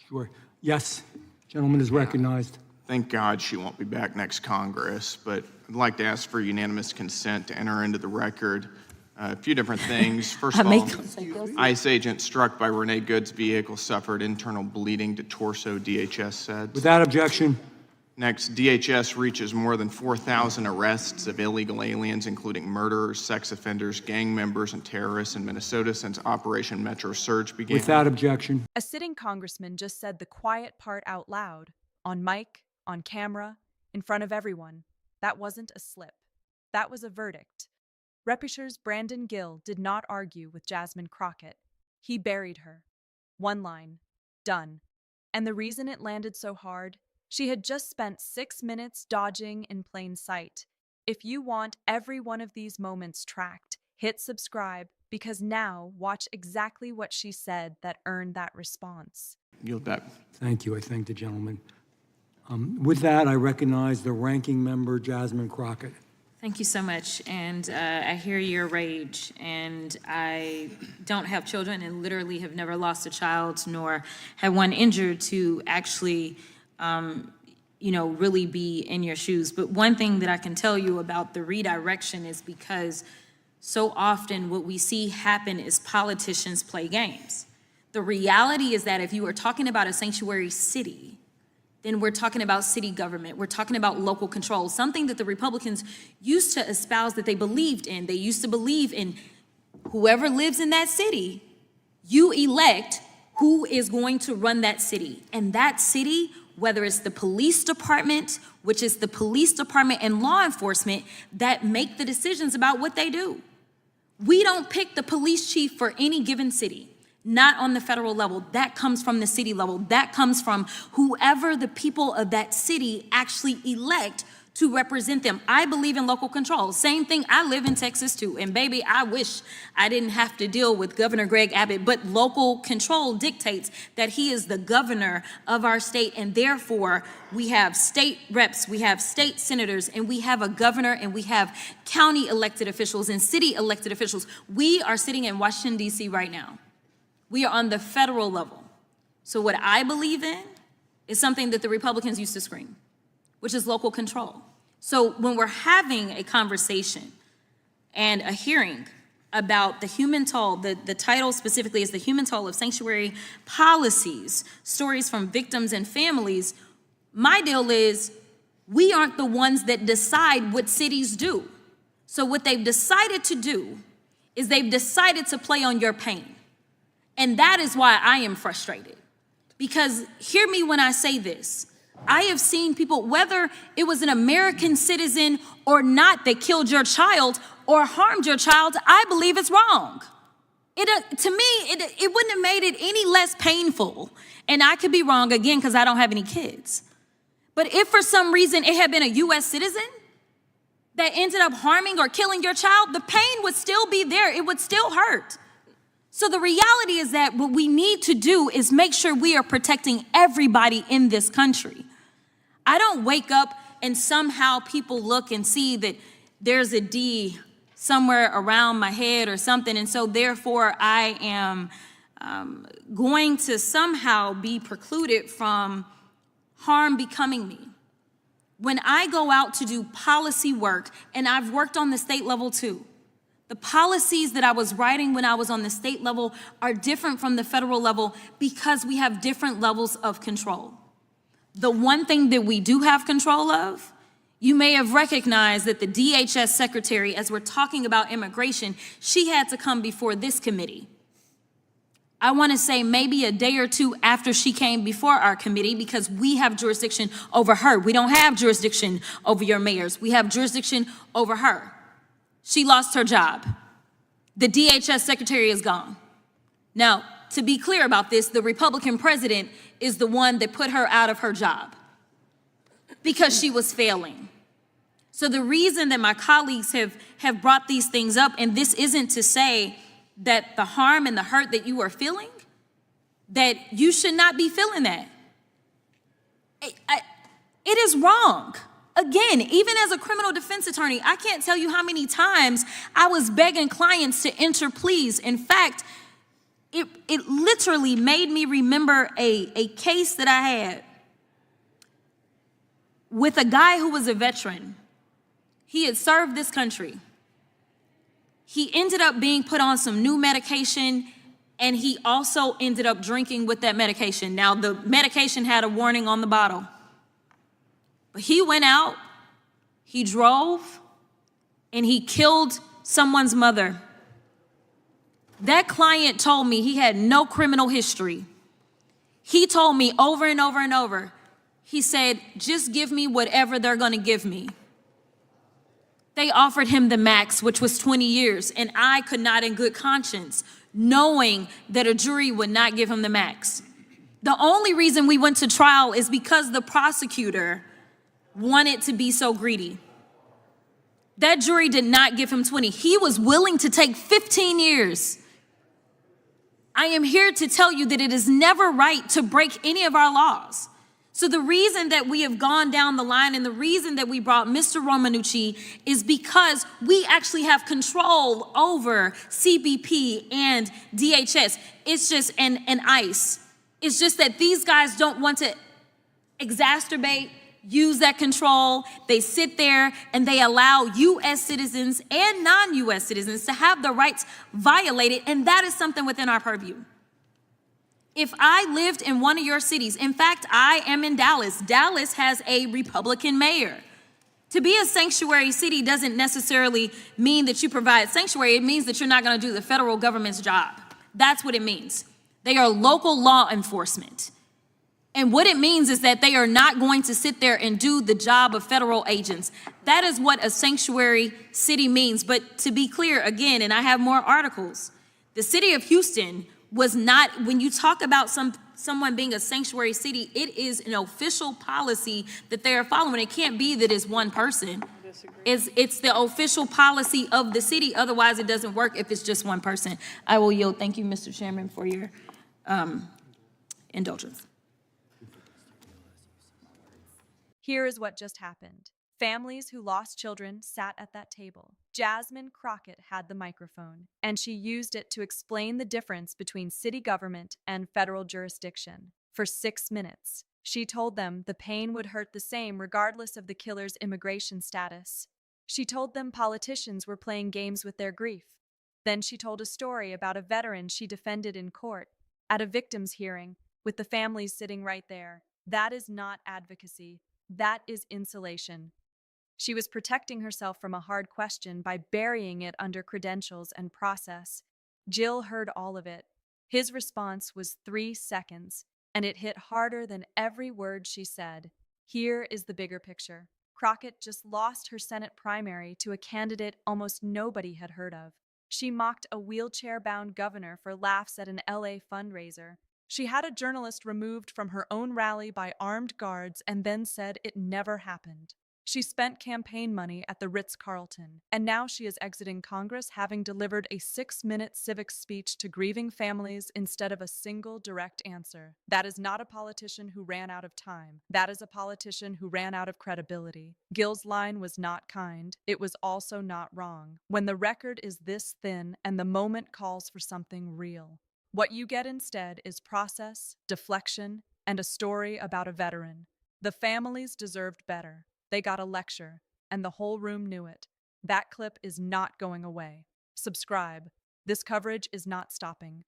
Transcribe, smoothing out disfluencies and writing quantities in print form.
Sure. Yes, gentleman is recognized. Thank God she won't be back next Congress, but I'd like to ask for unanimous consent to enter into the record a few different things. First of all, ICE agent struck by Renee Good's vehicle suffered internal bleeding to torso, DHS said. Without objection. Next, DHS reaches more than 4,000 arrests of illegal aliens, including murderers, sex offenders, gang members, and terrorists in Minnesota since Operation Metro Surge began. Without objection. A sitting congressman just said the quiet part out loud, on mic, on camera, in front of everyone. That wasn't a slip. That was a verdict. Repusher's Brandon Gill did not argue with Jasmine Crockett. He buried her. One line. Done. And the reason it landed so hard? She had just spent 6 minutes dodging in plain sight. If you want every one of these moments tracked, hit subscribe, because now watch exactly what she said that earned that response. Yield back. Thank you. I thank the gentleman. With that, I recognize the ranking member, Jasmine Crockett. Thank you so much, and I hear your rage, and I don't have children and literally have never lost a child nor had one injured to actually really be in your shoes. But one thing that I can tell you about the redirection is because so often what we see happen is politicians play games. The reality is that if you are talking about a sanctuary city, then we're talking about city government. We're talking about local control, something that the Republicans used to espouse that they believed in. They used to believe in whoever lives in that city, you elect who is going to run that city. And that city, whether it's the police department, which is the police department and law enforcement that make the decisions about what they do. We don't pick the police chief for any given city. Not on the federal level. That comes from the city level. That comes from whoever the people of that city actually elect to represent them. I believe in local control. Same thing, I live in Texas too. And baby, I wish I didn't have to deal with Governor Greg Abbott, but local control dictates that he is the governor of our state, and therefore we have state reps, we have state senators, and we have a governor, and we have county elected officials and city elected officials. We are sitting in Washington, D.C. right now. We are on the federal level. So what I believe in is something that the Republicans used to scream, which is local control. So when we're having a conversation and a hearing about the human toll, the title specifically is the human toll of sanctuary policies, stories from victims and families, my deal is we aren't the ones that decide what cities do. So what they've decided to do is they've decided to play on your pain. And that is why I am frustrated. Because hear me when I say this. I have seen people, whether it was an American citizen or not, that killed your child or harmed your child, I believe it's wrong. To me, it wouldn't have made it any less painful. And I could be wrong again because I don't have any kids. But if for some reason it had been a U.S. citizen that ended up harming or killing your child, the pain would still be there. It would still hurt. So the reality is that what we need to do is make sure we are protecting everybody in this country. I don't wake up and somehow people look and see that there's a D somewhere around my head or something, and so therefore I am going to somehow be precluded from harm becoming me. When I go out to do policy work, and I've worked on the state level too, the policies that I was writing when I was on the state level are different from the federal level because we have different levels of control. The one thing that we do have control of, you may have recognized that the DHS secretary, as we're talking about immigration, she had to come before this committee. I want to say maybe a day or two after she came before our committee, because we have jurisdiction over her. We don't have jurisdiction over your mayors. We have jurisdiction over her. She lost her job. The DHS secretary is gone. Now, to be clear about this, the Republican president is the one that put her out of her job because she was failing. So the reason that my colleagues have brought these things up, and this isn't to say that the harm and the hurt that you are feeling, that you should not be feeling that. It is wrong. Again, even as a criminal defense attorney, I can't tell you how many times I was begging clients to enter pleas. In fact, It literally made me remember a case that I had with a guy who was a veteran. He had served this country. He ended up being put on some new medication, and he also ended up drinking with that medication. Now, the medication had a warning on the bottle. But he went out, he drove, and he killed someone's mother. That client told me he had no criminal history. He told me over and over and over, he said, just give me whatever they're gonna give me. They offered him the max, which was 20 years, and I could not in good conscience, knowing that a jury would not give him the max. The only reason we went to trial is because the prosecutor wanted to be so greedy. That jury did not give him 20. He was willing to take 15 years. I am here to tell you that it is never right to break any of our laws. So the reason that we have gone down the line and the reason that we brought Mr. Romanucci is because we actually have control over CBP and DHS. It's just, and ICE. It's just that these guys don't want to exacerbate, use that control. They sit there and they allow U.S. citizens and non-U.S. citizens to have their rights violated, and that is something within our purview. If I lived in one of your cities, in fact, I am in Dallas. Dallas has a Republican mayor. To be a sanctuary city doesn't necessarily mean that you provide sanctuary. It means that you're not going to do the federal government's job. That's what it means. They are local law enforcement. And what it means is that they are not going to sit there and do the job of federal agents. That is what a sanctuary city means. But to be clear, again, and I have more articles, the city of Houston was not, when you talk about someone being a sanctuary city, it is an official policy that they are following. It can't be that it's one person. It's the official policy of the city. Otherwise, it doesn't work if it's just one person. I will yield. Thank you, Mr. Chairman, for your indulgence. Here is what just happened. Families who lost children sat at that table. Jasmine Crockett had the microphone, and she used it to explain the difference between city government and federal jurisdiction. For 6 minutes, she told them the pain would hurt the same regardless of the killer's immigration status. She told them politicians were playing games with their grief. Then she told a story about a veteran she defended in court at a victim's hearing with the families sitting right there. That is not advocacy. That is insulation. She was protecting herself from a hard question by burying it under credentials and process. Gill heard all of it. His response was 3 seconds, and it hit harder than every word she said. Here is the bigger picture. Crockett just lost her Senate primary to a candidate almost nobody had heard of. She mocked a wheelchair-bound governor for laughs at an LA fundraiser. She had a journalist removed from her own rally by armed guards and then said it never happened. She spent campaign money at the Ritz-Carlton, and now she is exiting Congress having delivered a 6-minute civic speech to grieving families instead of a single direct answer. That is not a politician who ran out of time. That is a politician who ran out of credibility. Gill's line was not kind. It was also not wrong. When the record is this thin and the moment calls for something real, what you get instead is process, deflection, and a story about a veteran. The families deserved better. They got a lecture, and the whole room knew it. That clip is not going away. Subscribe. This coverage is not stopping.